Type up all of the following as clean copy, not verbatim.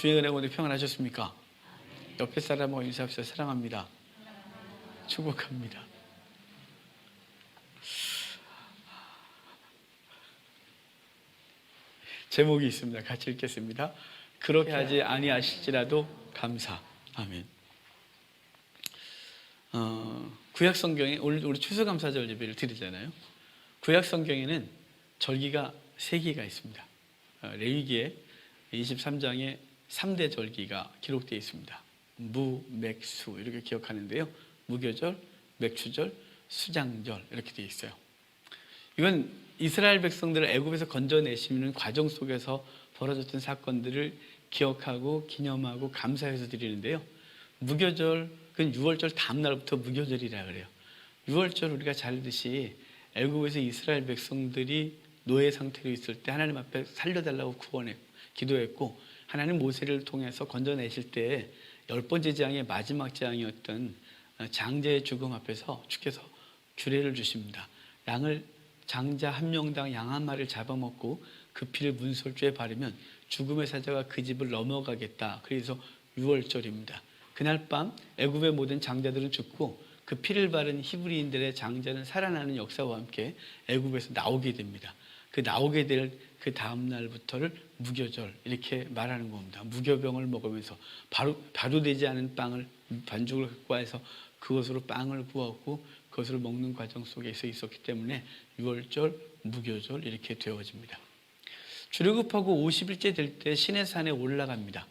주의 은혜 오늘 평안하셨습니까? 옆에 사람하고 인사합시다. 사랑합니다. 축복합니다. 제목이 있습니다. 같이 읽겠습니다. 그렇게 하지 아니하실지라도 감사. 아멘. 구약 성경에 오늘 우리 추수감사절 예배를 드리잖아요. 구약 성경에는 절기가 3개가 있습니다. 레위기에 23장에 3대 절기가 기록되어 있습니다. 무, 맥, 수 이렇게 기억하는데요. 무교절, 맥추절, 수장절 이렇게 되어 있어요. 이건 이스라엘 백성들을 애굽에서 건져내시는 과정 속에서 벌어졌던 사건들을 기억하고 기념하고 감사해서 드리는데요. 무교절, 그건 6월절 다음 날부터 무교절이라 그래요. 6월절 우리가 잘 알듯이 애굽에서 이스라엘 백성들이 노예 상태로 있을 때 하나님 앞에 살려달라고 기도했고 하나님 모세를 통해서 건져내실 때 10번째 장의 마지막 장이었던 장자의 죽음 앞에서 주께서 규례를 주십니다. 장자 한 명당 양 한 마리를 잡아먹고 그 피를 문설주에 바르면 죽음의 사자가 그 집을 넘어가겠다. 그래서 6월절입니다. 그날 밤 애굽의 모든 장자들은 죽고 그 피를 바른 히브리인들의 장자는 살아나는 역사와 함께 애굽에서 나오게 됩니다. 그 나오게 될 그 다음 날부터를 무교절 이렇게 말하는 겁니다. 무교병을 먹으면서 바로 되지 않은 빵을 반죽을 갖고 와서 그것으로 빵을 구웠고 그것을 먹는 과정 속에서 있었기 때문에 6월절, 무교절 이렇게 되어집니다. 출애굽하고 50일째 될 때 시내산에 올라갑니다.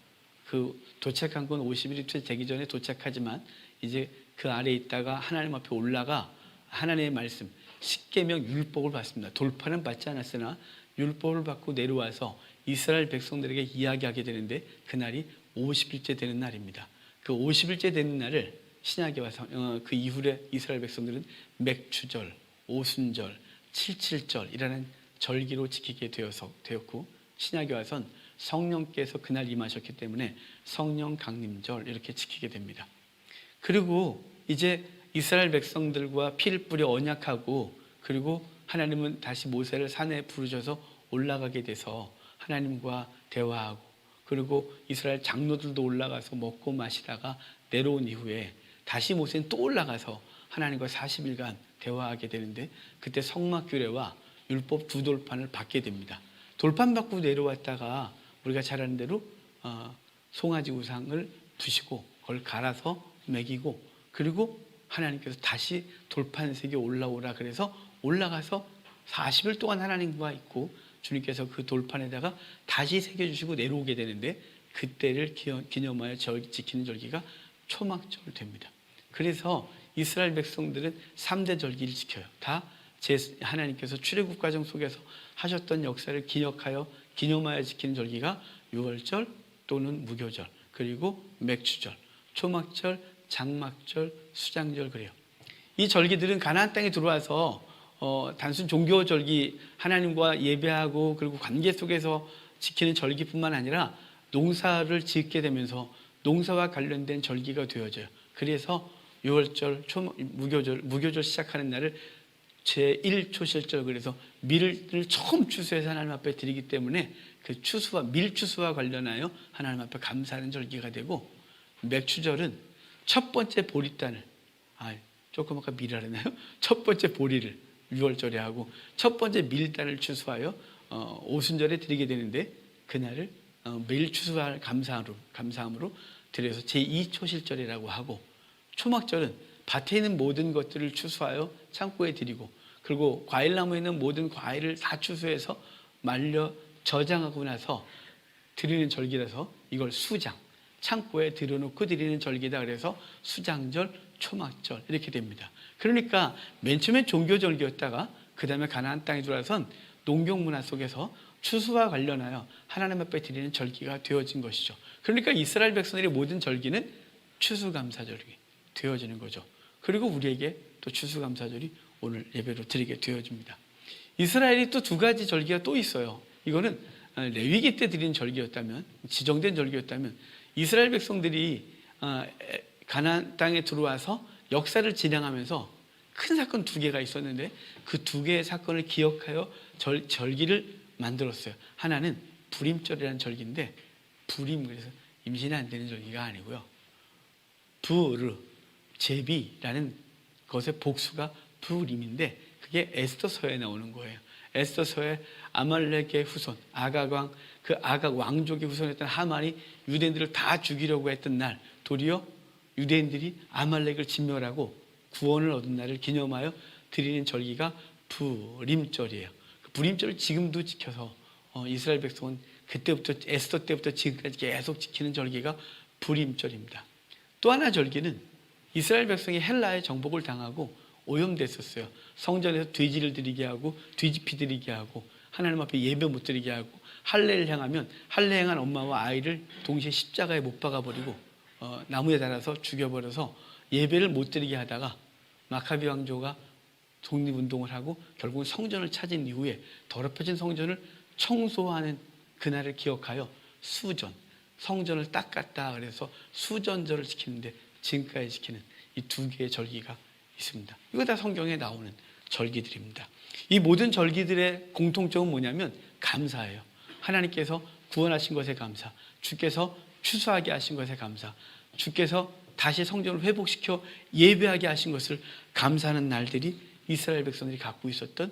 그 도착한 건 50일째 되기 전에 도착하지만 이제 그 아래에 있다가 하나님 앞에 올라가 하나님의 말씀 십계명 율법을 받습니다. 돌파는 받지 않았으나 율법을 받고 내려와서 이스라엘 백성들에게 이야기하게 되는데 그날이 50일째 되는 날입니다. 그 50일째 되는 날을 신약에 와서 그 이후에 이스라엘 백성들은 맥추절, 오순절, 칠칠절이라는 절기로 지키게 되었고 신약에 와선 성령께서 그날 임하셨기 때문에 성령 강림절 이렇게 지키게 됩니다. 그리고 이제 이스라엘 백성들과 피를 뿌려 언약하고 그리고 하나님은 다시 모세를 산에 부르셔서 올라가게 돼서 하나님과 대화하고 그리고 이스라엘 장로들도 올라가서 먹고 마시다가 내려온 이후에 다시 모세는 또 올라가서 하나님과 40일간 대화하게 되는데 그때 성막규례와 율법 2돌판을 받게 됩니다. 돌판 받고 내려왔다가 우리가 잘 아는 대로 송아지 우상을 두시고 그걸 갈아서 먹이고 그리고 하나님께서 다시 돌판 색에 올라오라 그래서 올라가서 40일 동안 하나님과 있고 주님께서 그 돌판에다가 다시 새겨주시고 내려오게 되는데 그때를 기념하여 지키는 절기가 초막절 됩니다. 그래서 이스라엘 백성들은 3대 절기를 지켜요. 다 하나님께서 출애굽 과정 속에서 하셨던 역사를 기억하여 기념하여 지키는 절기가 6월절 또는 무교절 그리고 맥추절, 초막절, 장막절, 수장절 그래요. 이 절기들은 가나안 땅에 들어와서 단순 종교 절기 하나님과 예배하고 그리고 관계 속에서 지키는 절기뿐만 아니라 농사를 짓게 되면서 농사와 관련된 절기가 되어져요. 그래서 6월절, 무교절 시작하는 날을 제1초실절 그래서 밀을 처음 추수해서 하나님 앞에 드리기 때문에 그 밀추수와 관련하여 하나님 앞에 감사하는 절기가 되고 맥추절은 첫 번째 보리단을 조금 아까 밀 하랬나요? 첫 번째 보리를 6월절에 하고 첫 번째 밀단을 추수하여 오순절에 드리게 되는데 그날을 매일 추수할 감사함으로 드려서 제2초실절이라고 하고 초막절은 밭에 있는 모든 것들을 추수하여 창고에 드리고 그리고 과일나무에 있는 모든 과일을 다 추수해서 말려 저장하고 나서 드리는 절기라서 이걸 수장 창고에 들여놓고 드리는 절기다 그래서 수장절, 초막절 이렇게 됩니다. 그러니까 맨 처음에 종교절기였다가 그 다음에 가나안 땅에 들어와선 농경문화 속에서 추수와 관련하여 하나님 앞에 드리는 절기가 되어진 것이죠. 그러니까 이스라엘 백성들의 모든 절기는 추수감사절이 되어지는 거죠. 그리고 우리에게 또 추수감사절이 오늘 예배로 드리게 되어집니다. 이스라엘이 또 2가지 절기가 또 있어요. 이거는 레위기 때 드리는 절기였다면 지정된 절기였다면 이스라엘 백성들이 가나안 땅에 들어와서 역사를 진행하면서 큰 사건 2개가 있었는데 그 2개의 사건을 기억하여 절기를 만들었어요. 하나는 부림절이라는 절기인데 부림 그래서 임신이 안 되는 절기가 아니고요. 부르, 제비라는 것의 복수가 부림인데 그게 에스더서에 나오는 거예요. 에스더서에 아말렉의 후손, 아각왕, 그 아각 왕족의 후손이었던 하만이 유대인들을 다 죽이려고 했던 날, 도리어 유대인들이 아말렉을 진멸하고 구원을 얻은 날을 기념하여 드리는 절기가 부림절이에요. 그 부림절을 지금도 지켜서 이스라엘 백성은 그때부터 에스더 때부터 지금까지 계속 지키는 절기가 부림절입니다. 또 하나 절기는 이스라엘 백성이 헬라의 정복을 당하고 오염됐었어요. 성전에서 돼지를 드리게 하고 뒤집히 드리게 하고 하나님 앞에 예배 못 드리게 하고 할례를 행하면 할례 행한 엄마와 아이를 동시에 십자가에 못 박아버리고 나무에 달아서 죽여버려서 예배를 못 드리게 하다가 마카비 왕조가 독립운동을 하고 결국은 성전을 찾은 이후에 더럽혀진 성전을 청소하는 그날을 기억하여 수전, 성전을 닦았다 그래서 수전절을 지키는데 지금까지 지키는 이 두 개의 절기가 있습니다. 이거 다 성경에 나오는 절기들입니다. 이 모든 절기들의 공통점은 뭐냐면 감사예요. 하나님께서 구원하신 것에 감사, 주께서 추수하게 하신 것에 감사, 주께서 다시 성전을 회복시켜 예배하게 하신 것을 감사하는 날들이 이스라엘 백성들이 갖고 있었던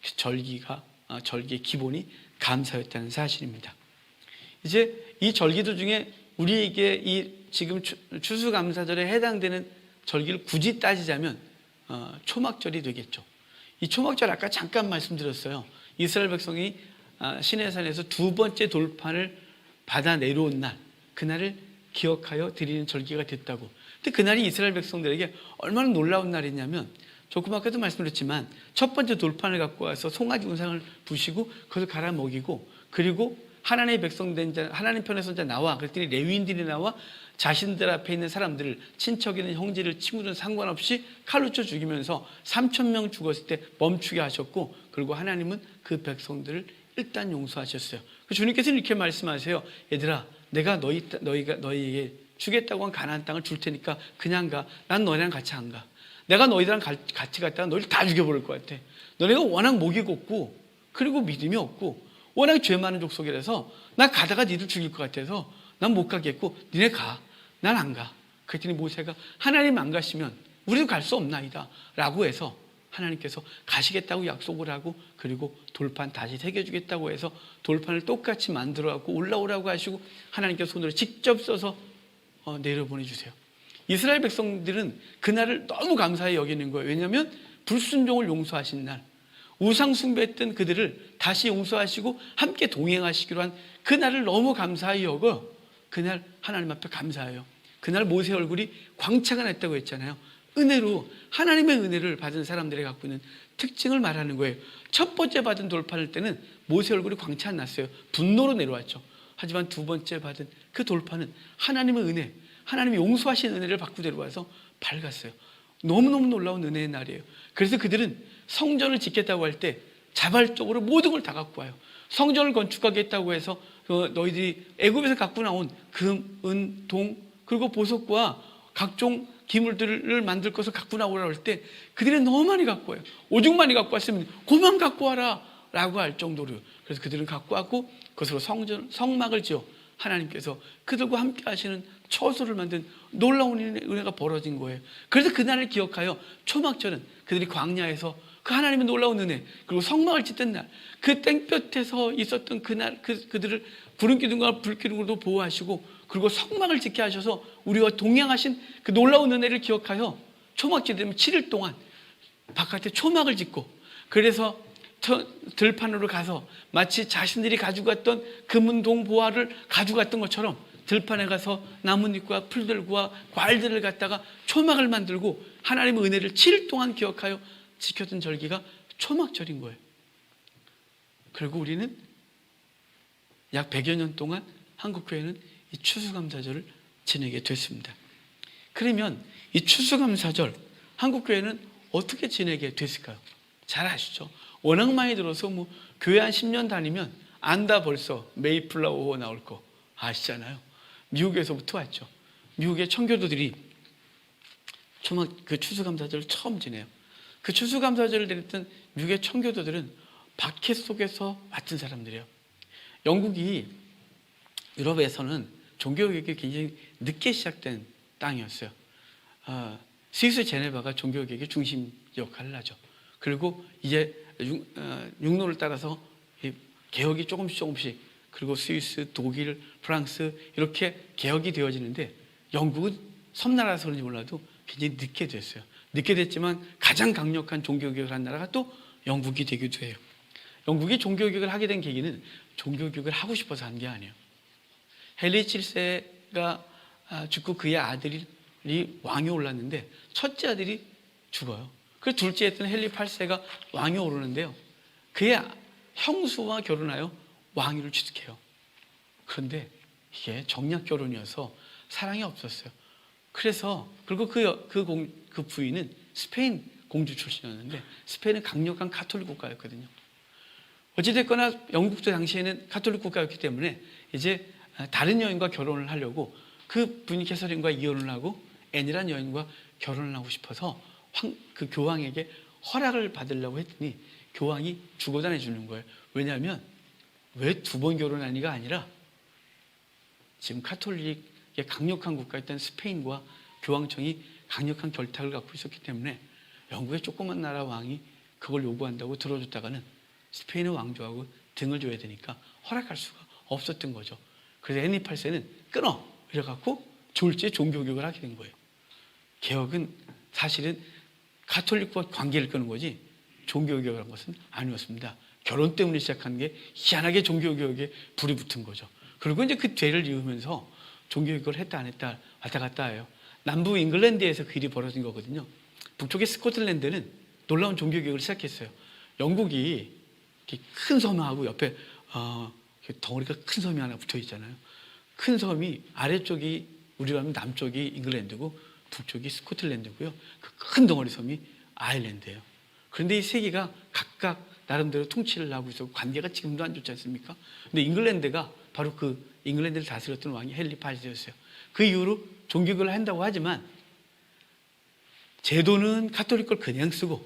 그 절기의 기본이 감사였다는 사실입니다. 이제 이 절기들 중에 우리에게 이 지금 추수감사절에 해당되는 절기를 굳이 따지자면 초막절이 되겠죠. 이 초막절 아까 잠깐 말씀드렸어요. 이스라엘 백성이 시내산에서 두 번째 돌판을 받아 내려온 날, 그날을 기억하여 드리는 절기가 됐다고. 근데 그날이 이스라엘 백성들에게 얼마나 놀라운 날이냐면 조금 아까도 말씀드렸지만 첫 번째 돌판을 갖고 와서 송아지 우상을 부시고 그것을 갈아 먹이고 그리고 하나님의 백성된 자, 하나님 편에서 자 나와 그랬더니 레위인들이 나와 자신들 앞에 있는 사람들을 친척이든 형제를 친구든 상관없이 칼로 쳐 죽이면서 3,000명 죽었을 때 멈추게 하셨고 그리고 하나님은 그 백성들을 일단 용서하셨어요. 주님께서는 이렇게 말씀하세요. 얘들아 내가 너희에게 주겠다고 한 가나안 땅을 줄 테니까 그냥 가. 난 너희랑 같이 안 가. 내가 너희랑 같이 갔다가 너희를 다 죽여버릴 것 같아. 너네가 워낙 목이 곱고 그리고 믿음이 없고 워낙 죄 많은 족속이라서 나 가다가 니들 죽일 것 같아서 난 못 가겠고 니네 가. 난 안 가. 그랬더니 모세가 하나님 안 가시면 우리도 갈 수 없나이다 라고 해서 하나님께서 가시겠다고 약속을 하고 그리고 돌판 다시 새겨주겠다고 해서 돌판을 똑같이 만들어갖고 올라오라고 하시고 하나님께서 손으로 직접 써서 내려보내주세요. 이스라엘 백성들은 그날을 너무 감사히 여기는 거예요. 왜냐하면 불순종을 용서하신 날, 우상 숭배했던 그들을 다시 용서하시고 함께 동행하시기로 한 그날을 너무 감사히 여겨 그날 하나님 앞에 감사해요. 그날 모세 얼굴이 광채가 났다고 했잖아요. 은혜로 하나님의 은혜를 받은 사람들이 갖고 있는 특징을 말하는 거예요. 첫 번째 받은 돌판일 때는 모세 얼굴이 광채 안 났어요. 분노로 내려왔죠. 하지만 두 번째 받은 그 돌판은 하나님의 은혜, 하나님이 용서하신 은혜를 받고 내려와서 밝았어요. 너무너무 놀라운 은혜의 날이에요. 그래서 그들은 성전을 짓겠다고 할 때 자발적으로 모든 걸 다 갖고 와요. 성전을 건축하겠다고 해서 너희들이 애굽에서 갖고 나온 금, 은, 동 그리고 보석과 각종 기물들을 만들 것을 갖고 나오라고 할 때 그들이 너무 많이 갖고 와요. 오죽 많이 갖고 왔으면 그만 갖고 와라 라고 할 정도로. 그래서 그들은 갖고 왔고 그것으로 성막을 지어 하나님께서 그들과 함께 하시는 처소를 만든 놀라운 은혜가 벌어진 거예요. 그래서 그날을 기억하여 초막절은 그들이 광야에서 그 하나님의 놀라운 은혜 그리고 성막을 짓던 날 그 땡볕에서 있었던 그날 그들을 구름 기둥과 불 기둥으로도 보호하시고 그리고 성막을 짓게 하셔서 우리와 동행하신 그 놀라운 은혜를 기억하여 초막절 되면 7일 동안 바깥에 초막을 짓고 그래서 들판으로 가서 마치 자신들이 가져갔던 금은동 보화를 가져갔던 것처럼 들판에 가서 나뭇잎과 풀들과 과일들을 갖다가 초막을 만들고 하나님의 은혜를 7일 동안 기억하여 지켰던 절기가 초막절인 거예요. 그리고 우리는 약 100여 년 동안 한국교회는 이 추수감사절을 지내게 됐습니다. 그러면 이 추수감사절 한국교회는 어떻게 지내게 됐을까요? 잘 아시죠? 워낙 많이 들어서 교회 한 10년 다니면 안다 벌써 메이플라워 나올 거 아시잖아요. 미국에서부터 왔죠. 미국의 청교도들이 그 추수감사절을 처음 지내요. 그 추수감사절을 드렸던 미국의 청교도들은 박해 속에서 왔던 사람들이에요. 영국이 유럽에서는 종교개혁이 굉장히 늦게 시작된 땅이었어요. 스위스 제네바가 종교개혁의 중심 역할을 하죠. 그리고 이제 육로를 따라서 개혁이 조금씩 그리고 스위스, 독일, 프랑스 이렇게 개혁이 되어지는데 영국은 섬나라라서 그런지 몰라도 굉장히 늦게 됐어요. 늦게 됐지만 가장 강력한 종교개혁을 한 나라가 또 영국이 되기도 해요. 영국이 종교개혁을 하게 된 계기는 종교개혁을 하고 싶어서 한 게 아니에요. 헨리 7세가 죽고 그의 아들이 왕이 올랐는데 첫째 아들이 죽어요. 그래서 둘째 했던 헨리 8세가 왕이 오르는데요. 그의 형수와 결혼하여 왕위를 취득해요. 그런데 이게 정략 결혼이어서 사랑이 없었어요. 그래서 그리고 그 부인은 스페인 공주 출신이었는데 스페인은 강력한 가톨릭 국가였거든요. 어찌됐거나 영국도 당시에는 가톨릭 국가였기 때문에 이제 다른 여인과 결혼을 하려고 그 부인 캐서린과 이혼을 하고 앤이라는 여인과 결혼을 하고 싶어서 그 교황에게 허락을 받으려고 했더니 교황이 주고단해 주는 거예요. 왜냐하면 왜 두 번 결혼하니가 아니라 지금 가톨릭의 강력한 국가였던 스페인과 교황청이 강력한 결탁을 갖고 있었기 때문에 영국의 조그만 나라 왕이 그걸 요구한다고 들어줬다가는 스페인의 왕조하고 등을 줘야 되니까 허락할 수가 없었던 거죠. 그래서 헨리 8세는 끊어! 이래갖고 졸지에 종교개혁을 하게 된 거예요. 개혁은 사실은 가톨릭과 관계를 끄는 거지 종교개혁이라는 것은 아니었습니다. 결혼 때문에 시작한 게 희한하게 종교개혁에 불이 붙은 거죠. 그리고 이제 그 죄를 이으면서 종교개혁을 했다 안 했다 왔다 갔다 해요. 남부 잉글랜드에서 그 일이 벌어진 거거든요. 북쪽의 스코틀랜드는 놀라운 종교개혁을 시작했어요. 영국이 큰 섬하고 옆에 덩어리가 큰 섬이 하나 붙어 있잖아요. 큰 섬이 아래쪽이 우리로 하면 남쪽이 잉글랜드고 북쪽이 스코틀랜드고요. 그 큰 덩어리 섬이 아일랜드예요. 그런데 이 세 개가 각각 나름대로 통치를 하고 있었고 관계가 지금도 안 좋지 않습니까? 근데 잉글랜드가 바로 그 잉글랜드를 다스렸던 왕이 헨리 8세였어요. 그 이후로 종교개혁을 한다고 하지만 제도는 가톨릭 걸 그냥 쓰고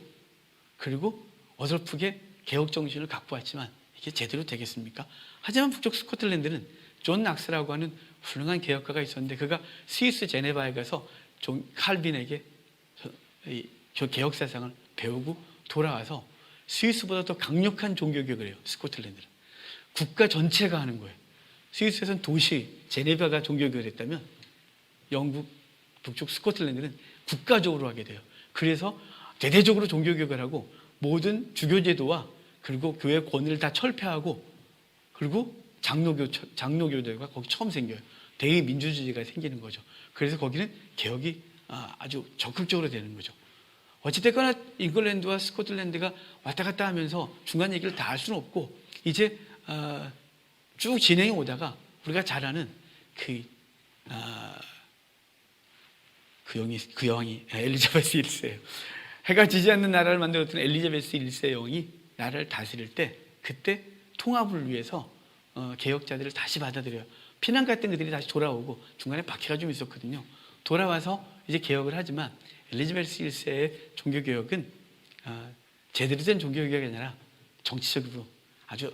그리고 어설프게 개혁 정신을 갖고 왔지만 이게 제대로 되겠습니까? 하지만 북쪽 스코틀랜드는 존 낙스라고 하는 훌륭한 개혁가가 있었는데 그가 스위스 제네바에 가서 칼빈에게 개혁 사상을 배우고 돌아와서 스위스보다 더 강력한 종교개혁을 해요. 스코틀랜드는 국가 전체가 하는 거예요. 스위스에서는 도시 제네바가 종교개혁을 했다면 영국 북쪽 스코틀랜드는 국가적으로 하게 돼요. 그래서 대대적으로 종교개혁을 하고 모든 주교제도와 그리고 교회 권위를 다 철폐하고 그리고 장로교대가 거기 처음 생겨요. 대의민주주의가 생기는 거죠. 그래서 거기는 개혁이 아주 적극적으로 되는 거죠. 어찌됐거나 잉글랜드와 스코틀랜드가 왔다 갔다 하면서 중간 얘기를 다 할 수는 없고 이제 쭉 진행해 오다가 우리가 잘 아는 그 여왕이 엘리자베스 1세예요. 해가 지지 않는 나라를 만들었던 엘리자베스 1세 여왕이 나라를 다스릴 때 그때 통합을 위해서 개혁자들을 다시 받아들여요. 피난 갔던 그들이 다시 돌아오고 중간에 박해가 좀 있었거든요. 돌아와서 이제 개혁을 하지만 엘리자베스 1세의 종교개혁은 제대로 된 종교개혁이 아니라 정치적으로 아주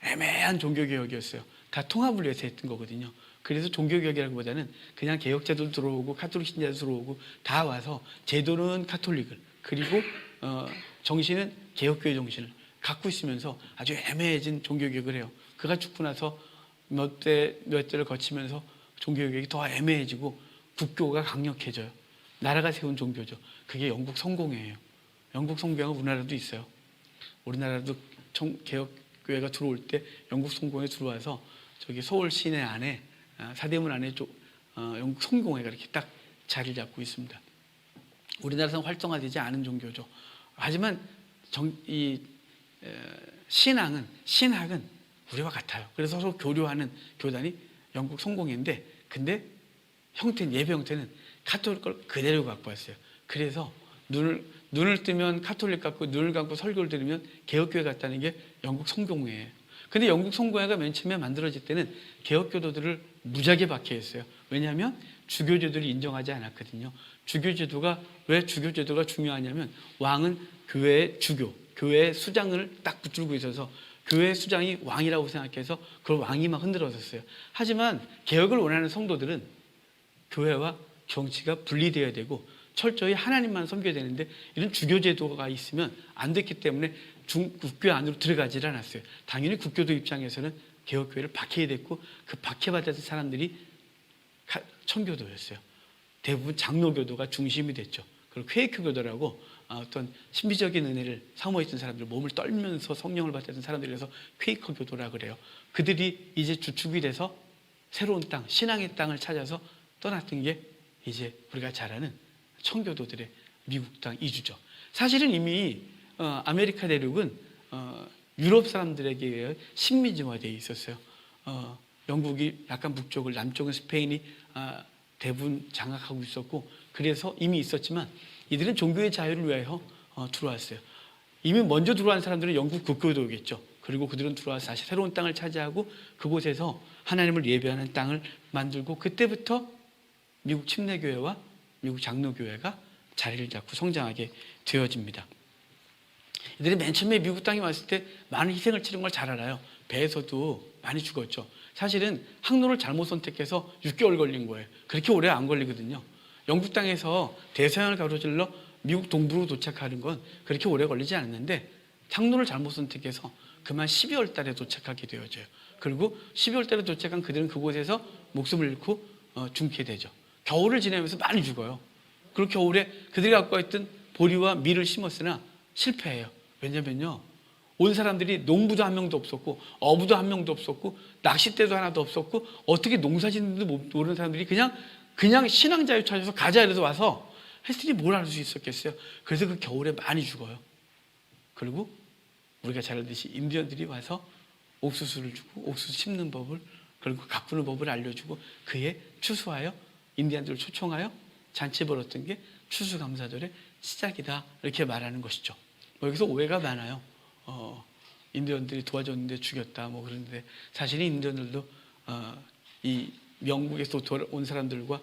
애매한 종교개혁이었어요. 다 통합을 위해서 했던 거거든요. 그래서 종교개혁이라기보다는 그냥 개혁자들 들어오고 가톨릭 신자들 들어오고 다 와서 제도는 가톨릭을 그리고 정신은 개혁교회 정신을 갖고 있으면서 아주 애매해진 종교개혁을 해요. 그가 죽고 나서 몇 대를 거치면서 종교개혁이 더 애매해지고 국교가 강력해져요. 나라가 세운 종교죠. 그게 영국 성공회예요. 영국 성공회가 우리나라도 있어요. 우리나라도 개혁교회가 들어올 때 영국 성공회 들어와서 저기 서울 시내 안에 사대문 안에 영국 성공회가 이렇게 딱 자리를 잡고 있습니다. 우리나라에서는 활성화되지 않은 종교죠. 하지만 신학은 우리와 같아요. 그래서 서로 교류하는 교단이 영국 성공회인데 근데 예배 형태는 가톨릭 걸 그대로 갖고 왔어요. 그래서 눈을 뜨면 가톨릭 같고 눈을 감고 설교를 들으면 개혁교회 같다는 게 영국 성공회예요. 근데 영국 성공회가 맨 처음에 만들어질 때는 개혁교도들을 무지하게 박해했어요. 왜냐하면 주교제도를 인정하지 않았거든요. 왜 주교제도가 중요하냐면 왕은 교회의 주교, 교회의 수장을 딱 붙들고 있어서 교회 수장이 왕이라고 생각해서 그걸 왕이 막 흔들었었어요. 하지만 개혁을 원하는 성도들은 교회와 정치가 분리되어야 되고 철저히 하나님만 섬겨야 되는데 이런 주교 제도가 있으면 안 됐기 때문에 국교 안으로 들어가지를 않았어요. 당연히 국교도 입장에서는 개혁교회를 박해야 됐고 그 박해받았던 사람들이 청교도였어요. 대부분 장로교도가 중심이 됐죠. 그리고 퀘이크교도라고 어떤 신비적인 은혜를 사모했던 사람들, 몸을 떨면서 성령을 받았던 사람들이라서 퀘이커교도라 그래요. 그들이 이제 주축이 돼서 새로운 땅, 신앙의 땅을 찾아서 떠났던 게 이제 우리가 잘 아는 청교도들의 미국 땅 이주죠. 사실은 이미 아메리카 대륙은 유럽 사람들에게 식민지화되어 있었어요. 영국이 약간 북쪽을, 남쪽은 스페인이 대부분 장악하고 있었고 그래서 이미 있었지만 이들은 종교의 자유를 위하여 들어왔어요. 이미 먼저 들어온 사람들은 영국 국교도겠죠. 그리고 그들은 들어와서 다시 새로운 땅을 차지하고 그곳에서 하나님을 예배하는 땅을 만들고 그때부터 미국 침례교회와 미국 장로교회가 자리를 잡고 성장하게 되어집니다. 이들이 맨 처음에 미국 땅에 왔을 때 많은 희생을 치른 걸 잘 알아요. 배에서도 많이 죽었죠. 사실은 항로를 잘못 선택해서 6개월 걸린 거예요. 그렇게 오래 안 걸리거든요. 영국 땅에서 대서양을 가로질러 미국 동부로 도착하는 건 그렇게 오래 걸리지 않았는데 항로를 잘못 선택해서 그만 12월 달에 도착하게 되어져요. 그리고 12월 달에 도착한 그들은 그곳에서 목숨을 잃고 죽게 되죠. 겨울을 지내면서 많이 죽어요. 그리고 겨울에 그들이 갖고 있던 보리와 밀을 심었으나 실패해요. 왜냐면요, 온 사람들이 농부도 한 명도 없었고 어부도 한 명도 없었고 낚싯대도 하나도 없었고 어떻게 농사 짓는지도 모르는 사람들이 그냥 신앙자유 찾아서 가자 이래서 와서 했으니 뭘 할 수 있었겠어요. 그래서 그 겨울에 많이 죽어요. 그리고 우리가 잘 알듯이 인디언들이 와서 옥수수를 주고 옥수수 심는 법을 그리고 가꾸는 법을 알려주고 그에 추수하여 인디언들을 초청하여 잔치 벌었던 게 추수감사절의 시작이다 이렇게 말하는 것이죠. 여기서 오해가 많아요. 인디언들이 도와줬는데 죽였다 뭐 그런데 사실 인디언들도 이 영국에서 온 사람들과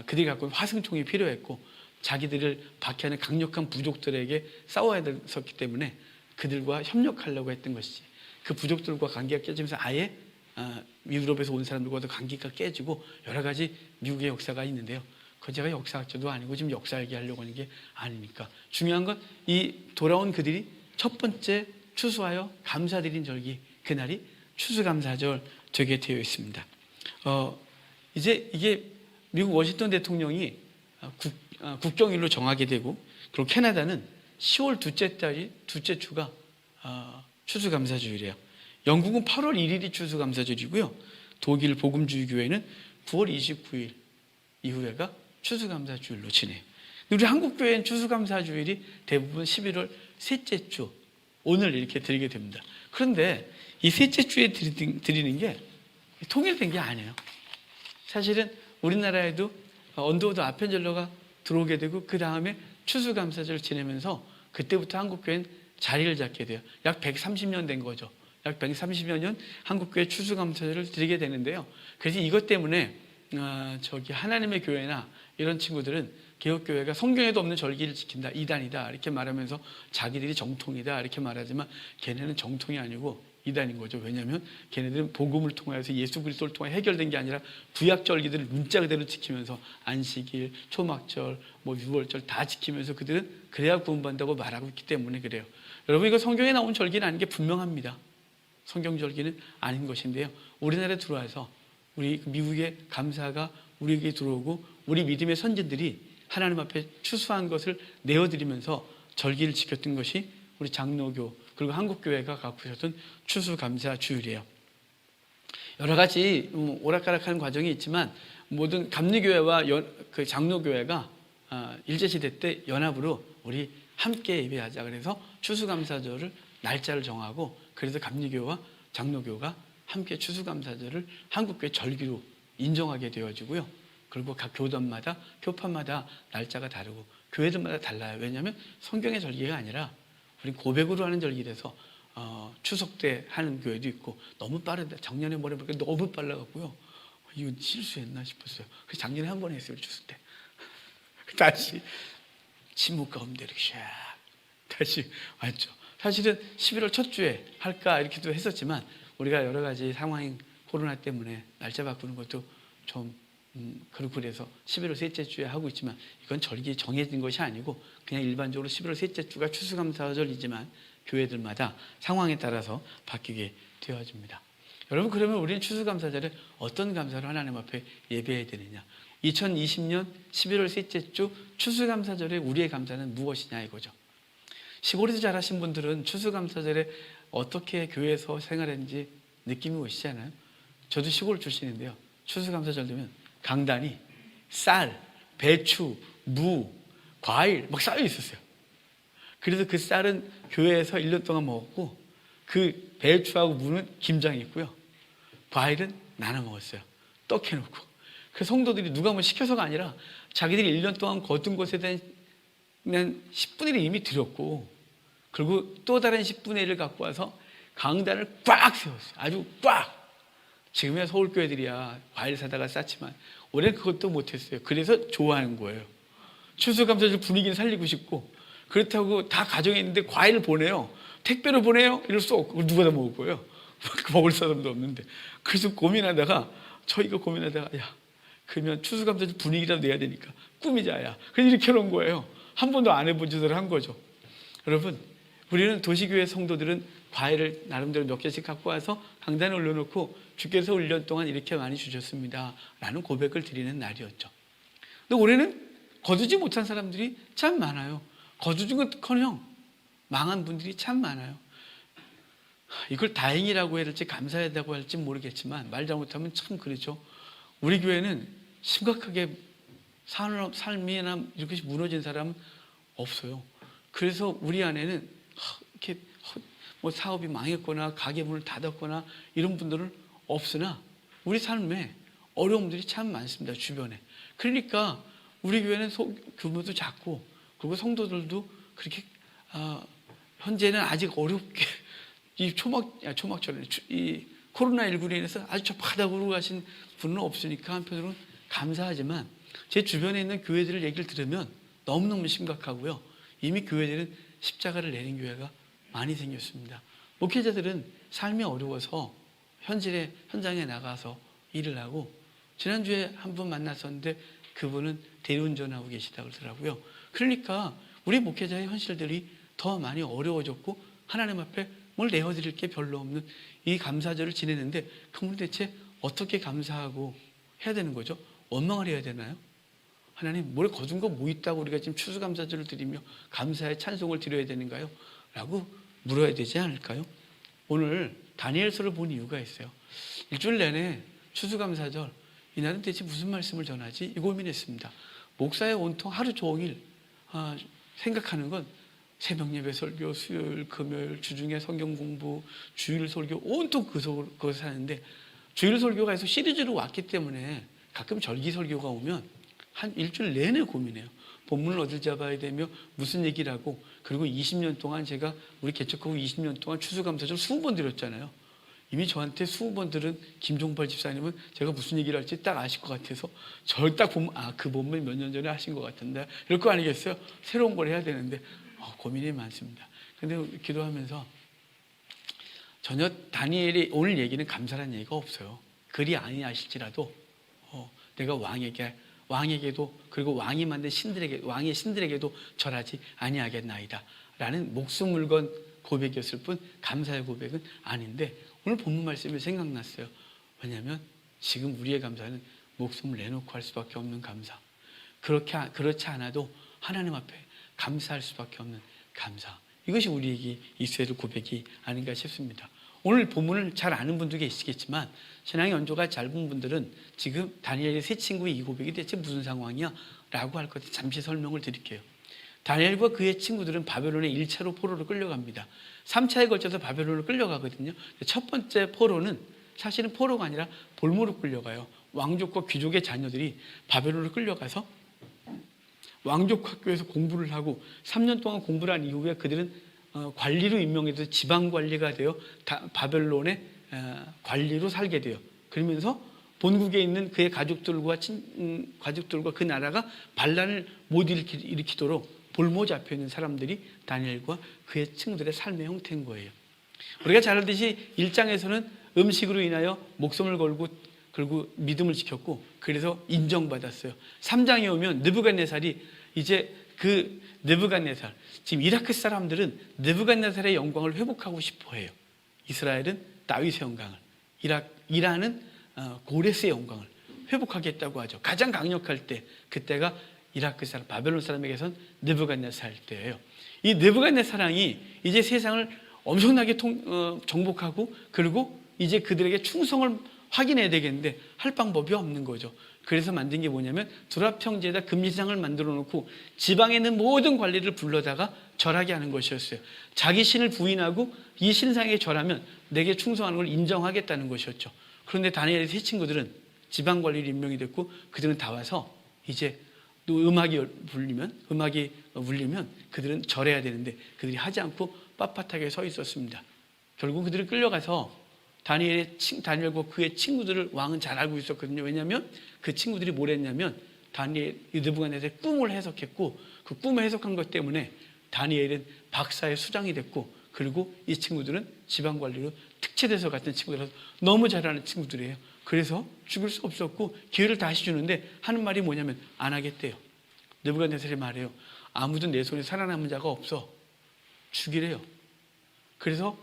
그들이 갖고 있는 화승총이 필요했고 자기들을 박해하는 강력한 부족들에게 싸워야 됐었기 때문에 그들과 협력하려고 했던 것이지 그 부족들과 관계가 깨지면서 아예 유럽에서 온 사람들과도 관계가 깨지고 여러 가지 미국의 역사가 있는데요. 그 제가 역사학자도 아니고 지금 역사 얘기하려고 하는 게 아니니까 중요한 건 이 돌아온 그들이 첫 번째 추수하여 감사드린 절기 그날이 추수감사절 되게 되어 있습니다. 이제 이게 미국 워싱턴 대통령이 국경일로 정하게 되고 그리고 캐나다는 10월 둘째 달이 둘째 주가 추수감사주일이에요. 영국은 8월 1일이 추수감사주일이고요. 독일 복음주의교회는 9월 29일 이후에가 추수감사주일로 지내요. 우리 한국교회는 추수감사주일이 대부분 11월 셋째 주 오늘 이렇게 드리게 됩니다. 그런데 이 셋째 주에 드리는 게 통일된 게 아니에요. 사실은 우리나라에도 언더우드 아펜젤러가 들어오게 되고 그 다음에 추수감사절을 지내면서 그때부터 한국교회는 자리를 잡게 돼요. 약 130년 된 거죠. 약 130여 년 한국교회 추수감사절을 드리게 되는데요. 그래서 이것 때문에 하나님의 교회나 이런 친구들은 개혁교회가 성경에도 없는 절기를 지킨다, 이단이다 이렇게 말하면서 자기들이 정통이다 이렇게 말하지만 걔네는 정통이 아니고 이단인 거죠. 왜냐하면 걔네들은 복음을 통해서 예수 그리스도를 통해 해결된 게 아니라 구약 절기들을 문자 그대로 지키면서 안식일, 초막절, 유월절 다 지키면서 그들은 그래야 구원받는다고 말하고 있기 때문에 그래요. 여러분 이거 성경에 나온 절기는 아닌 게 분명합니다. 성경 절기는 아닌 것인데요. 우리나라에 들어와서 우리 미국의 감사가 우리에게 들어오고 우리 믿음의 선진들이 하나님 앞에 추수한 것을 내어드리면서 절기를 지켰던 것이 우리 장로교 그리고 한국교회가 갖고 있었던 추수감사주일이에요. 여러 가지 오락가락하는 과정이 있지만 모든 감리교회와 그 장로교회가 일제시대 때 연합으로 우리 함께 예배하자 그래서 추수감사절을 날짜를 정하고 그래서 감리교와 장로교가 함께 추수감사절을 한국교회 절기로 인정하게 되어지고요. 그리고 각 교단마다 교파마다 날짜가 다르고 교회들마다 달라요. 왜냐하면 성경의 절기가 아니라 우리 고백으로 하는 절기라서 추석 때 하는 교회도 있고 너무 빠르다. 작년에 뭐래 보니까 너무 빨라갖고요. 이거 실수했나 싶었어요. 그래서 작년에 한 번 했어요. 추석 때. 다시 침묵 가운데 이렇게 샥 다시 왔죠. 사실은 11월 첫 주에 할까 이렇게도 했었지만 우리가 여러 가지 상황이 코로나 때문에 날짜 바꾸는 것도 좀 그렇고 그래서 11월 셋째 주에 하고 있지만 이건 절기 정해진 것이 아니고 그냥 일반적으로 11월 셋째 주가 추수감사절이지만 교회들마다 상황에 따라서 바뀌게 되어집니다. 여러분, 그러면 우리는 추수감사절에 어떤 감사를 하나님 앞에 예배해야 되느냐? 2020년 11월 셋째 주 추수감사절에 우리의 감사는 무엇이냐 이거죠. 시골에서 자라신 분들은 추수감사절에 어떻게 교회에서 생활했는지 느낌이 오시잖아요. 저도 시골 출신인데요. 추수감사절 되면 강단이 쌀, 배추, 무, 과일 막 쌓여 있었어요. 그래서 그 쌀은 교회에서 1년 동안 먹었고 그 배추하고 무는 김장이 있고요. 과일은 나눠 먹었어요. 떡 해놓고. 그 성도들이 누가 뭐 시켜서가 아니라 자기들이 1년 동안 거둔 것에 대한 그냥 10분의 1을 이미 드렸고 그리고 또 다른 10분의 1을 갖고 와서 강단을 꽉 세웠어요. 아주 꽉. 지금의 서울교회들이야 과일 사다가 쌌지만 올해는 그것도 못했어요. 그래서 좋아하는 거예요. 추수감사절 분위기를 살리고 싶고 그렇다고 다 가정에 있는데 과일을 보내요. 택배로 보내요? 이럴 수 없고 누가 다 먹을 거예요? 먹을 사람도 없는데. 그래서 저희가 고민하다가 야 그러면 추수감사절 분위기라도 내야 되니까 꾸미자 야. 그래서 이렇게 해놓은 거예요. 한 번도 안 해본 짓을 한 거죠. 여러분, 우리는 도시교회 성도들은 과일을 나름대로 몇 개씩 갖고 와서 강단에 올려놓고 주께서 1년 동안 이렇게 많이 주셨습니다 라는 고백을 드리는 날이었죠. 근데 올해는 거두지 못한 사람들이 참 많아요. 거두진 것커녕 망한 분들이 참 많아요. 이걸 다행이라고 해야 할지 감사하다고 할지 모르겠지만 말 잘못하면 참 그렇죠. 우리 교회는 심각하게 삶이나 이렇게 무너진 사람은 없어요. 그래서 우리 안에는 이렇게 뭐 사업이 망했거나 가게 문을 닫았거나 이런 분들은 없으나 우리 삶에 어려움들이 참 많습니다. 주변에. 그러니까 우리 교회는 규모도 작고 그리고 성도들도 그렇게 현재는 아직 어렵게 이 초막절에 이 코로나19로 인해서 아주 저 바닥으로 가신 분은 없으니까 한편으로는 감사하지만 제 주변에 있는 교회들을 얘기를 들으면 너무너무 심각하고요. 이미 교회들은 십자가를 내린 교회가 많이 생겼습니다. 목회자들은 삶이 어려워서 현장에 나가서 일을 하고 지난주에 한 분 만났었는데 그분은 대리운전하고 계시다고 그러더라고요. 그러니까 우리 목회자의 현실들이 더 많이 어려워졌고 하나님 앞에 뭘 내어드릴 게 별로 없는 이 감사절을 지내는데 그럼 대체 어떻게 감사하고 해야 되는 거죠? 원망을 해야 되나요? 하나님 뭘 거둔 거 뭐 있다고 우리가 지금 추수감사절을 드리며 감사의 찬송을 드려야 되는가요? 라고 물어야 되지 않을까요? 오늘 다니엘서를 본 이유가 있어요. 일주일 내내 추수감사절 이날은 대체 무슨 말씀을 전하지? 이 고민했습니다. 목사의 온통 하루 종일 생각하는 건 새벽 예배 설교, 수요일, 금요일, 주중에 성경 공부, 주일 설교 온통 그것을 하는데 주일 설교가 해서 시리즈로 왔기 때문에 가끔 절기 설교가 오면 한 일주일 내내 고민해요. 본문을 어딜 잡아야 되며 무슨 얘기를 하고 그리고 20년 동안 제가 우리 개척하고 20년 동안 추수감사절 20번 드렸잖아요. 이미 저한테 20번 들은 김종발 집사님은 제가 무슨 얘기를 할지 딱 아실 것 같아서 저를 딱 보면 그 본문 몇 년 전에 하신 것 같은데 이럴 거 아니겠어요? 새로운 걸 해야 되는데 고민이 많습니다. 그런데 기도하면서 전혀 다니엘이 오늘 얘기는 감사란 얘기가 없어요. 그리 아니하실지라도 내가 왕에게도 그리고 왕이 만든 왕의 신들에게도 절하지 아니하겠나이다 라는 목숨을 건 고백이었을 뿐 감사의 고백은 아닌데 오늘 본문 말씀이 생각났어요. 왜냐하면 지금 우리의 감사는 목숨을 내놓고 할 수밖에 없는 감사. 그렇지 않아도 하나님 앞에 감사할 수밖에 없는 감사. 이것이 우리에게 있어야 될 고백이 아닌가 싶습니다. 오늘 본문을 잘 아는 분도 계시겠지만 신앙의 연조가 짧은 분들은 지금 다니엘의 세 친구의 이 고백이 대체 무슨 상황이야? 라고 할 것 잠시 설명을 드릴게요. 다니엘과 그의 친구들은 바벨론에 1차로 포로로 끌려갑니다. 3차에 걸쳐서 바벨론으로 끌려가거든요. 첫 번째 포로는 사실은 포로가 아니라 볼모로 끌려가요. 왕족과 귀족의 자녀들이 바벨론으로 끌려가서 왕족 학교에서 공부를 하고 3년 동안 공부를 한 이후에 그들은 관리로 임명해서 지방관리가 되어 바벨론의 관리로 살게 돼요. 그러면서 본국에 있는 그의 가족들과 그 나라가 반란을 못 일으키도록 볼모 잡혀 있는 사람들이 다니엘과 그의 친구들의 삶의 형태인 거예요. 우리가 잘 알듯이 1장에서는 음식으로 인하여 목숨을 걸고 그리고 믿음을 지켰고 그래서 인정받았어요. 3장에 오면 느부갓네살이 이제 그 느부갓네살, 지금 이라크 사람들은 느부갓네살의 영광을 회복하고 싶어 해요. 이스라엘은 다윗의 영광을, 이란은 고레스의 영광을 회복하겠다고 하죠. 가장 강력할 때, 그때가 이라크 사람, 바벨론 사람에게선 느부갓네살 때예요. 이 느부갓네살 왕이 이제 세상을 엄청나게 정복하고 그리고 이제 그들에게 충성을 확인해야 되겠는데 할 방법이 없는 거죠. 그래서 만든 게 뭐냐면 두랍 형제에다 금지장을 만들어 놓고 지방에 있는 모든 관리를 불러다가 절하게 하는 것이었어요. 자기 신을 부인하고 이 신상에 절하면 내게 충성하는 걸 인정하겠다는 것이었죠. 그런데 다니엘의 세 친구들은 지방 관리를 임명이 됐고 그들은 다 와서 이제 또 음악이 울리면 그들은 절해야 되는데 그들이 하지 않고 빳빳하게 서 있었습니다. 결국 그들이 끌려가서 다니엘과 그의 친구들을 왕은 잘 알고 있었거든요. 왜냐하면 그 친구들이 뭘 했냐면 다니엘 느부갓네살의 꿈을 해석했고 그 꿈을 해석한 것 때문에 다니엘은 박사의 수장이 됐고 그리고 이 친구들은 지방관리로 특채돼서 같은 친구들이라서 너무 잘하는 친구들이에요. 그래서 죽을 수 없었고 기회를 다시 주는데 하는 말이 뭐냐면 안 하겠대요. 느부갓네살이 말해요. 아무도 내 손에 살아남은 자가 없어. 죽이래요. 그래서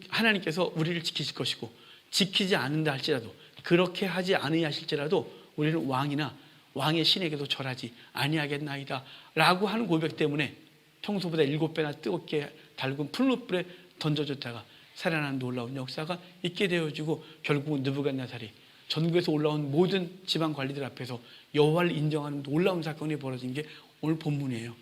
하나님께서 우리를 지키실 것이고 지키지 않는다 할지라도 그렇게 하지 않으실지라도 우리는 왕이나 왕의 신에게도 절하지 아니하겠나이다 라고 하는 고백 때문에 평소보다 7배나 뜨겁게 달군 풀무불에 던져졌다가 살아나는 놀라운 역사가 있게 되어지고 결국은 느부갓네살이 전국에서 올라온 모든 지방 관리들 앞에서 여호와를 인정하는 놀라운 사건이 벌어진 게 오늘 본문이에요.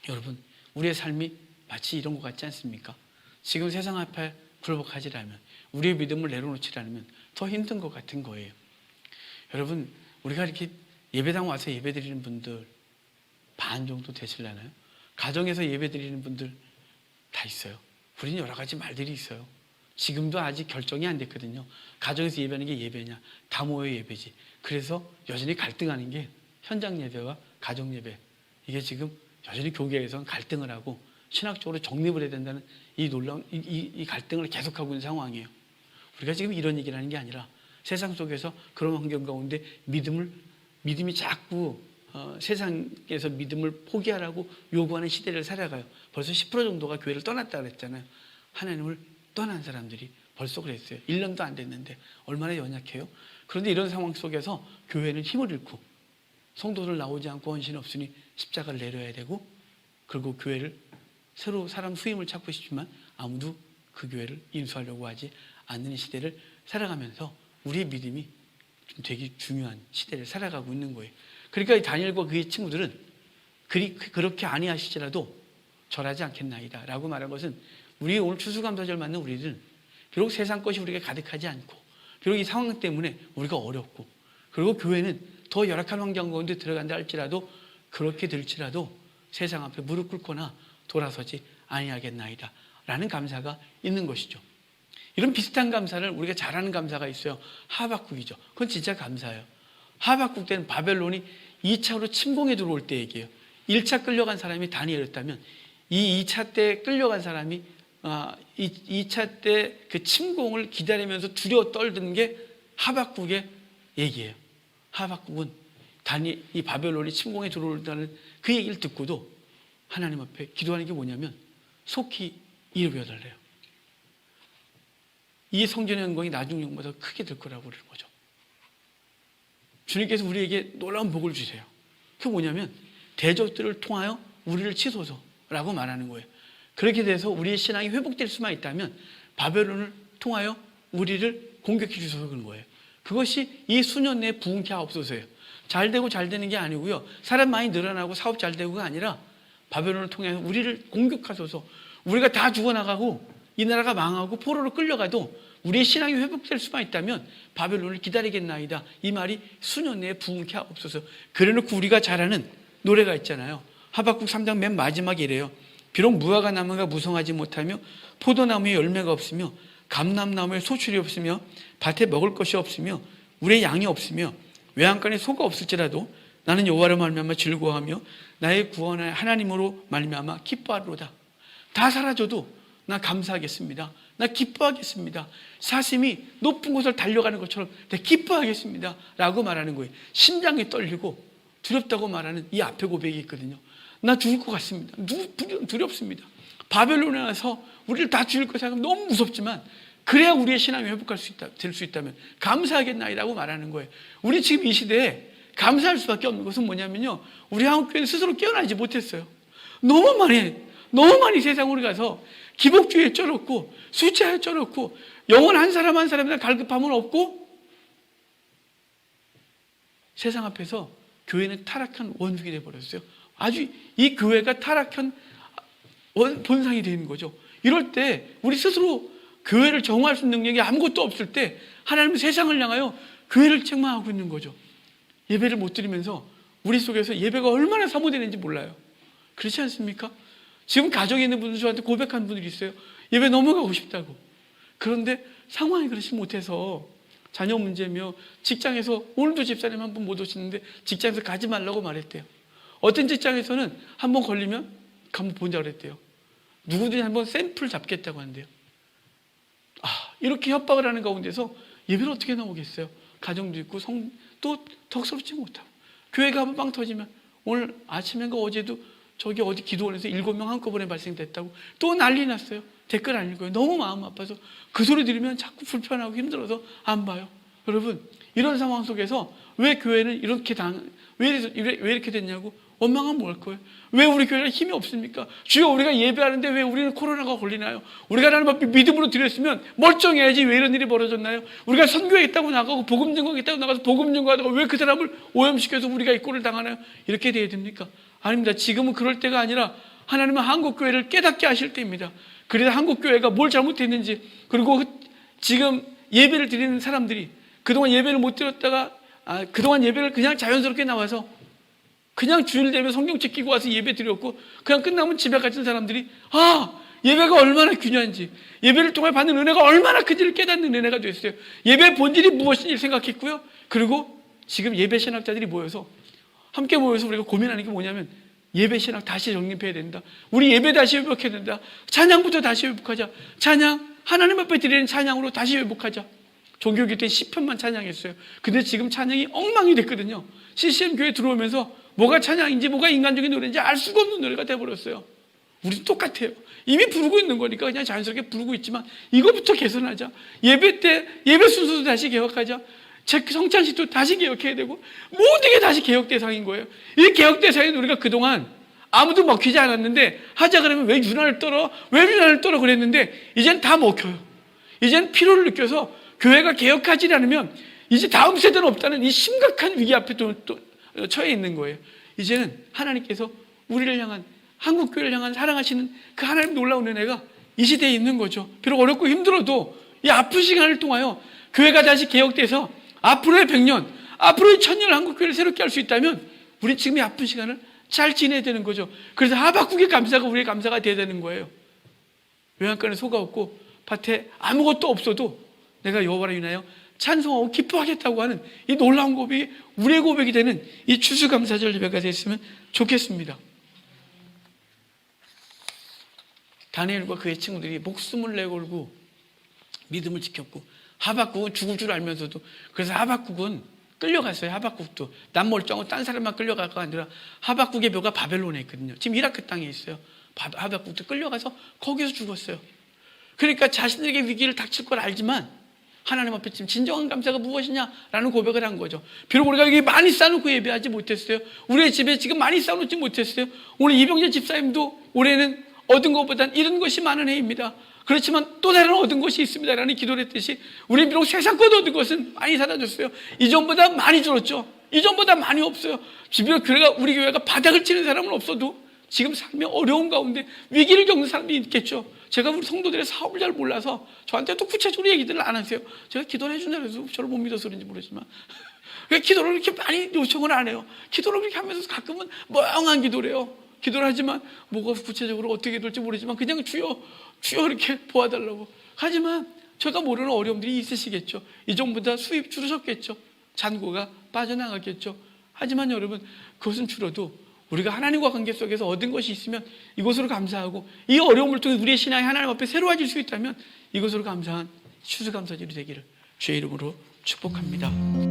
여러분, 우리의 삶이 마치 이런 것 같지 않습니까? 지금 세상 앞에 굴복하지라면, 우리의 믿음을 내려놓지라면 더 힘든 것 같은 거예요. 여러분, 우리가 이렇게 예배당 와서 예배 드리는 분들 반 정도 되실라나요? 가정에서 예배 드리는 분들 다 있어요. 우리는 여러 가지 말들이 있어요. 지금도 아직 결정이 안 됐거든요. 가정에서 예배하는 게 예배냐, 다 모여 예배지. 그래서 여전히 갈등하는 게 현장 예배와 가정 예배. 이게 지금 여전히 교계에서는 갈등을 하고 신학적으로 정립을 해야 된다는 이 놀라운 이 갈등을 계속하고 있는 상황이에요. 우리가 지금 이런 얘기를 하는 게 아니라 세상 속에서 그런 환경 가운데 믿음이 자꾸 세상에서 믿음을 포기하라고 요구하는 시대를 살아가요. 벌써 10% 정도가 교회를 떠났다 그랬잖아요. 하나님을 떠난 사람들이 벌써 그랬어요. 1년도 안 됐는데 얼마나 연약해요. 그런데 이런 상황 속에서 교회는 힘을 잃고 성도들 나오지 않고 헌신 없으니 십자가를 내려야 되고 그리고 교회를 새로 사람 수임을 찾고 싶지만 아무도 그 교회를 인수하려고 하지 않는 시대를 살아가면서 우리의 믿음이 좀 되게 중요한 시대를 살아가고 있는 거예요. 그러니까 다니엘과 그의 친구들은 그렇게 아니하실지라도 절하지 않겠나이다 라고 말한 것은 우리 오늘 추수감사절 맞는 우리들은 비록 세상 것이 우리가 가득하지 않고 비록 이 상황 때문에 우리가 어렵고 그리고 교회는 더 열악한 환경 가운데 들어간다 할지라도 그렇게 될지라도 세상 앞에 무릎 꿇거나 돌아서지 아니하겠나이다 라는 감사가 있는 것이죠. 이런 비슷한 감사를 우리가 잘하는 감사가 있어요. 하박국이죠. 그건 진짜 감사예요. 하박국 때는 바벨론이 2차로 침공에 들어올 때 얘기예요. 1차 끌려간 사람이 다니엘이었다면 이 2차 때 끌려간 사람이 2차 때 그 침공을 기다리면서 두려워 떨던 게 하박국의 얘기예요. 하박국은 이 바벨론이 침공에 들어온다는 그 얘기를 듣고도 하나님 앞에 기도하는 게 뭐냐면 속히 이루어달래요. 이 성전의 영광이 나중 영광보다 크게 될 거라고 그러는 거죠. 주님께서 우리에게 놀라운 복을 주세요. 그게 뭐냐면 대적들을 통하여 우리를 치소서라고 말하는 거예요. 그렇게 돼서 우리의 신앙이 회복될 수만 있다면 바벨론을 통하여 우리를 공격해 주소서 그런 거예요. 그것이 이 수년 내에 부흥케 하옵소서예요. 잘 되고 잘 되는 게 아니고요. 사람 많이 늘어나고 사업 잘 되고가 아니라 바벨론을 통해서 우리를 공격하소서. 우리가 다 죽어나가고 이 나라가 망하고 포로로 끌려가도 우리의 신앙이 회복될 수만 있다면 바벨론을 기다리겠나이다. 이 말이 수년 내에 부흥케 하옵소서. 그래놓고 우리가 잘 아는 노래가 있잖아요. 하박국 3장 맨 마지막에 이래요. 비록 무화과 나무가 무성하지 못하며 포도나무에 열매가 없으며 감람나무에 소출이 없으며 밭에 먹을 것이 없으며 우리의 양이 없으며 외양간에 소가 없을지라도 나는 여호와로 말미암아 즐거워하며 나의 구원의 하나님으로 말미암아 기뻐하리로다. 다 사라져도 나 감사하겠습니다. 나 기뻐하겠습니다. 사슴이 높은 곳을 달려가는 것처럼 내가 기뻐하겠습니다 라고 말하는 거예요. 심장이 떨리고 두렵다고 말하는 이 앞에 고백이 있거든요. 나 죽을 것 같습니다. 두렵습니다. 바벨론에 와서 우리를 다 죽일 것 생각하면 너무 무섭지만 그래야 우리의 신앙이 회복할 수 있다, 될 수 있다면 감사하겠나이라고 말하는 거예요. 우리 지금 이 시대에 감사할 수밖에 없는 것은 뭐냐면요, 우리 한국교회는 스스로 깨어나지 못했어요. 너무 많이 세상으로 가서 기복주의에 쩔었고 숫자에 쩔었고 영혼 한 사람 한 사람이나 갈급함은 없고 세상 앞에서 교회는 타락한 원흉이 되어버렸어요. 아주 이 교회가 타락한 본상이 되는 거죠. 이럴 때 우리 스스로 교회를 정화할 수 있는 능력이 아무것도 없을 때 하나님은 세상을 향하여 교회를 책망하고 있는 거죠. 예배를 못 드리면서 우리 속에서 예배가 얼마나 사모되는지 몰라요. 그렇지 않습니까? 지금 가정에 있는 분들 저한테 고백한 분들이 있어요. 예배 넘어가고 싶다고. 그런데 상황이 그렇지 못해서 자녀 문제며 직장에서 오늘도 집사님 한 분 못 오시는데 직장에서 가지 말라고 말했대요. 어떤 직장에서는 한 번 걸리면 한번 본다고 그랬대요. 누구든지 한번 샘플 잡겠다고 한대요. 이렇게 협박을 하는 가운데서 예배를 어떻게 나오겠어요? 가정도 있고 또 덕스럽지 못하고 교회가 한번 빵 터지면 오늘 아침인가 어제도 저기 어디 기도원에서 7명 한꺼번에 발생됐다고 또 난리 났어요. 댓글 안 읽어요. 너무 마음 아파서 그 소리 들으면 자꾸 불편하고 힘들어서 안 봐요. 여러분, 이런 상황 속에서 왜 교회는 왜 이렇게 됐냐고 원망하면 뭘 거예요? 왜 우리 교회는 힘이 없습니까? 주여, 우리가 예배하는데 왜 우리는 코로나가 걸리나요? 우리가 하나님 앞에 믿음으로 드렸으면 멀쩡해야지 왜 이런 일이 벌어졌나요? 우리가 선교했다고 나가고 복음 증거했다고 나가서 복음 증거하다가 왜 그 사람을 오염시켜서 우리가 이 꼴을 당하나요? 이렇게 돼야 됩니까? 아닙니다. 지금은 그럴 때가 아니라 하나님은 한국교회를 깨닫게 하실 때입니다. 그래서 한국교회가 뭘 잘못했는지, 그리고 지금 예배를 드리는 사람들이 그동안 예배를 못 드렸다가 그동안 예배를 그냥 자연스럽게 나와서 그냥 주일 되면 성경책 끼고 와서 예배 드렸고 그냥 끝나면 집에 갇힌 사람들이 예배가 얼마나 귀한지, 예배를 통해 받는 은혜가 얼마나 큰지를 깨닫는 은혜가 됐어요. 예배의 본질이 무엇인지 생각했고요. 그리고 지금 예배 신학자들이 함께 모여서 우리가 고민하는 게 뭐냐면 예배 신학 다시 정립해야 된다. 우리 예배 다시 회복해야 된다. 찬양부터 다시 회복하자. 찬양, 하나님 앞에 드리는 찬양으로 다시 회복하자. 종교교 때 10편만 찬양했어요. 근데 지금 찬양이 엉망이 됐거든요. CCM 교회 들어오면서 뭐가 찬양인지 뭐가 인간적인 노래인지 알 수가 없는 노래가 돼버렸어요. 우리도 똑같아요. 이미 부르고 있는 거니까 그냥 자연스럽게 부르고 있지만 이거부터 개선하자. 예배 때 예배 순서도 다시 개혁하자. 성찬식도 다시 개혁해야 되고 모든 게 다시 개혁 대상인 거예요. 이 개혁 대상인 우리가 그동안 아무도 먹히지 않았는데 하자 그러면 왜 유난을 떨어 그랬는데 이젠 다 먹혀요. 이젠 필요를 느껴서 교회가 개혁하지 않으면 이제 다음 세대는 없다는 이 심각한 위기 앞에 또 처해 있는 거예요. 이제는 하나님께서 우리를 향한, 한국교회를 향한 사랑하시는 그 하나님 놀라운 은혜가 이 시대에 있는 거죠. 비록 어렵고 힘들어도 이 아픈 시간을 통하여 교회가 다시 개혁돼서 앞으로의 100년, 앞으로의 1000년 한국교회를 새롭게 할 수 있다면 우리 지금 이 아픈 시간을 잘 지내야 되는 거죠. 그래서 하박국의 감사가 우리의 감사가 돼야 되는 거예요. 외양간에 소가 없고 밭에 아무것도 없어도 내가 여호와를 인하여 찬송하고 기뻐하겠다고 하는 이 놀라운 고백이 우리의 고백이 되는 이 추수감사절 예배가 됐으면 좋겠습니다. 다니엘과 그의 친구들이 목숨을 내걸고 믿음을 지켰고 하박국은 죽을 줄 알면서도, 그래서 하박국은 끌려갔어요. 하박국도 남 멀쩡하고 딴 사람만 끌려가가 아니라 하박국의 묘가 바벨론에 있거든요. 지금 이라크 땅에 있어요. 하박국도 끌려가서 거기서 죽었어요. 그러니까 자신에게 위기를 닥칠 걸 알지만 하나님 앞에 지금 진정한 감사가 무엇이냐라는 고백을 한 거죠. 비록 우리가 여기 많이 쌓아놓고 예배하지 못했어요. 우리의 집에 지금 많이 쌓아놓지 못했어요. 오늘 이병재 집사님도 올해는 얻은 것보단 잃은 것이 많은 해입니다. 그렇지만 또 다른 얻은 것이 있습니다라는 기도를 했듯이 우리 비록 세상 것 얻은 것은 많이 사라졌어요. 이전보다 많이 줄었죠. 이전보다 많이 없어요. 비록 우리 교회가 바닥을 치는 사람은 없어도 지금 삶의 어려운 가운데 위기를 겪는 사람이 있겠죠. 제가 우리 성도들의 사업을 잘 몰라서 저한테 또 구체적으로 얘기들을 안 하세요. 제가 기도를 해준다고 해서 저를 못 믿어서 그런지 모르지만 왜 기도를 이렇게 많이 요청을 안 해요? 기도를 그렇게 하면서 가끔은 멍한 기도를 해요. 기도를 하지만 뭐가 구체적으로 어떻게 될지 모르지만 그냥 주여 이렇게 도와달라고. 하지만 제가 모르는 어려움들이 있으시겠죠. 이전보다 수입 줄으셨겠죠. 잔고가 빠져나갔겠죠. 하지만 여러분, 그것은 줄어도 우리가 하나님과 관계 속에서 얻은 것이 있으면 이것으로 감사하고, 이 어려움을 통해 우리의 신앙이 하나님 앞에 새로워질 수 있다면 이것으로 감사한 추수감사절이 되기를 주의 이름으로 축복합니다.